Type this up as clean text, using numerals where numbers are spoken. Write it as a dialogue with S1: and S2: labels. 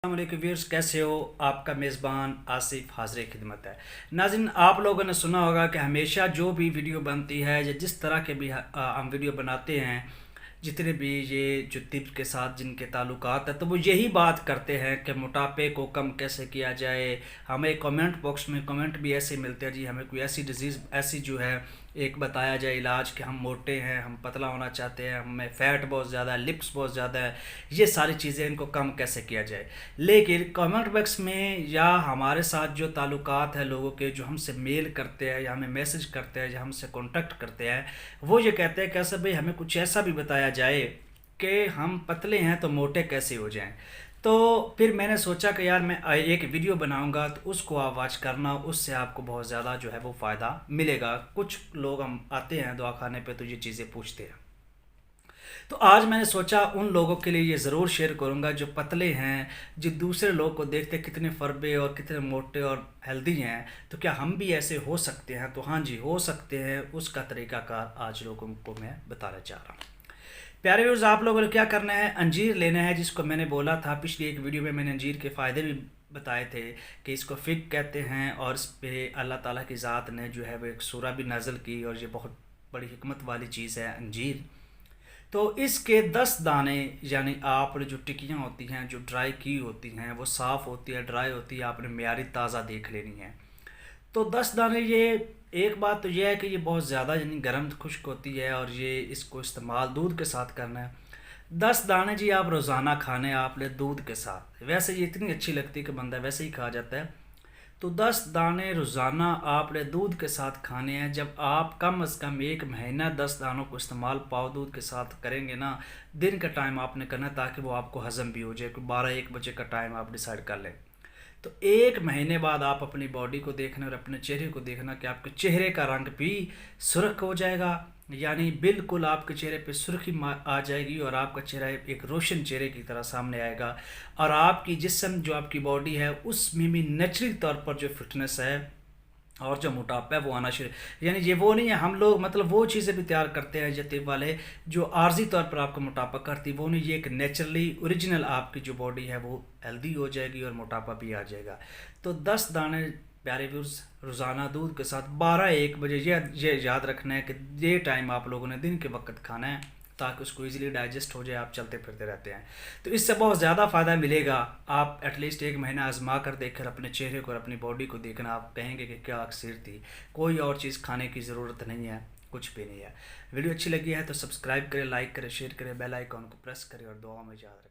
S1: السلام علیکم ویورز، کیسے ہو؟ آپ کا میزبان آصف حاضر خدمت ہے۔ ناظرین، آپ لوگوں نے سنا ہوگا کہ ہمیشہ جو بھی ویڈیو بنتی ہے یا جس طرح کے بھی ہم ویڈیو بناتے ہیں، جتنے بھی یہ جو طب کے ساتھ جن کے تعلقات ہیں، تو وہ یہی بات کرتے ہیں کہ موٹاپے کو کم کیسے کیا جائے۔ ہمیں کمنٹ باکس میں کمنٹ بھی ایسے ملتے ہیں، جی ہمیں کوئی ایسی ڈیزیز ایسی جو ہے ایک بتایا جائے علاج کہ ہم موٹے ہیں، ہم پتلا ہونا چاہتے ہیں، ہمیں فیٹ بہت زیادہ ہے، لپس بہت زیادہ ہے، یہ ساری چیزیں ان کو کم کیسے کیا جائے۔ لیکن کمنٹ باکس میں یا ہمارے ساتھ جو تعلقات ہیں لوگوں کے، جو ہم سے میل کرتے ہیں یا ہمیں میسج کرتے ہیں یا ہم سے کانٹیکٹ کرتے ہیں، وہ یہ کہتے ہیں کہ ایسا بھائی ہمیں کچھ ایسا بھی بتایا جائے کہ ہم پتلے ہیں تو موٹے کیسے ہو جائیں۔ تو پھر میں نے سوچا کہ یار میں ایک ویڈیو بناؤں گا تو اس کو آپ واچ کرنا، اس سے آپ کو بہت زیادہ جو ہے وہ فائدہ ملے گا۔ کچھ لوگ ہم آتے ہیں دعا خانے پہ تو یہ چیزیں پوچھتے ہیں، تو آج میں نے سوچا ان لوگوں کے لیے یہ ضرور شیئر کروں گا جو پتلے ہیں، جو دوسرے لوگ کو دیکھتے کتنے فربے اور کتنے موٹے اور ہیلدی ہیں، تو کیا ہم بھی ایسے ہو سکتے ہیں؟ تو ہاں جی، ہو سکتے ہیں۔ اس کا طریقہ کار آج لوگوں کو میں بتانا چاہ رہا ہوں۔ پیارے ویورز، آپ لوگوں نے کیا کرنا ہے، انجیر لینا ہے، جس کو میں نے بولا تھا پچھلی ایک ویڈیو میں نے انجیر کے فائدے بھی بتائے تھے کہ اس کو فگ کہتے ہیں، اور اس پہ اللہ تعالیٰ کی ذات نے جو ہے وہ ایک سورہ بھی نازل کی، اور یہ بہت بڑی حکمت والی چیز ہے انجیر۔ تو اس کے 10 دانے، یعنی آپ نے جو ٹکیاں ہوتی ہیں جو ڈرائی کی ہوتی ہیں وہ صاف ہوتی ہے، ڈرائی ہوتی ہے، آپ نے معیاری تازہ دیکھ لینی ہے۔ تو 10 دانے، یہ ایک بات تو یہ ہے کہ یہ بہت زیادہ یعنی گرم خشک ہوتی ہے، اور یہ اس کو استعمال دودھ کے ساتھ کرنا ہے۔ 10 دانے جی آپ روزانہ کھانے آپ نے دودھ کے ساتھ، ویسے یہ اتنی اچھی لگتی ہے کہ بندہ ویسے ہی کھا جاتا ہے۔ تو 10 دانے روزانہ آپ نے دودھ کے ساتھ کھانے ہیں۔ جب آپ کم از کم ایک مہینہ 10 دانوں کو استعمال پاؤ دودھ کے ساتھ کریں گے نا، دن کا ٹائم آپ نے کرنا تاکہ وہ آپ کو ہضم بھی ہو جائے، کہ 12-1 بجے کا ٹائم آپ ڈیسائیڈ کر لیں۔ تو ایک مہینے بعد آپ اپنی باڈی کو دیکھنا اور اپنے چہرے کو دیکھنا کہ آپ کے چہرے کا رنگ بھی سرخ ہو جائے گا، یعنی بالکل آپ کے چہرے پہ سرخی آ جائے گی، اور آپ کا چہرہ ایک روشن چہرے کی طرح سامنے آئے گا، اور آپ کی جسم جو آپ کی باڈی ہے اس میں بھی نیچرل طور پر جو فٹنس ہے اور جو موٹاپا ہے وہ آنا شروع، یعنی یہ وہ نہیں ہے ہم لوگ مطلب وہ چیزیں بھی تیار کرتے ہیں جتنے والے جو عارضی طور پر آپ کو موٹاپا کرتی، وہ نہیں، یہ ایک نیچرلی اوریجنل آپ کی جو باڈی ہے وہ ہیلدی ہو جائے گی اور موٹاپا بھی آ جائے گا۔ تو 10 دانے پیارے ویورز روزانہ دودھ کے ساتھ 12-1 بجے، یہ یاد رکھنا ہے کہ یہ ٹائم آپ لوگوں نے دن کے وقت کھانا ہے تاکہ اس کو ایزیلی ڈائجسٹ ہو جائے، آپ چلتے پھرتے رہتے ہیں تو اس سے بہت زیادہ فائدہ ملے گا۔ آپ ایٹ لیسٹ ایک مہینہ آزما کر دیکھ کر اپنے چہرے کو اور اپنی باڈی کو دیکھنا، آپ کہیں گے کہ کیا اکثر تھی، کوئی اور چیز کھانے کی ضرورت نہیں ہے، کچھ بھی نہیں ہے۔ ویڈیو اچھی لگی ہے تو سبسکرائب کریں، لائک کریں، شیئر کریں، بیل آئیکن کو پریس کریں، اور دعاؤں میں یاد رکھیں۔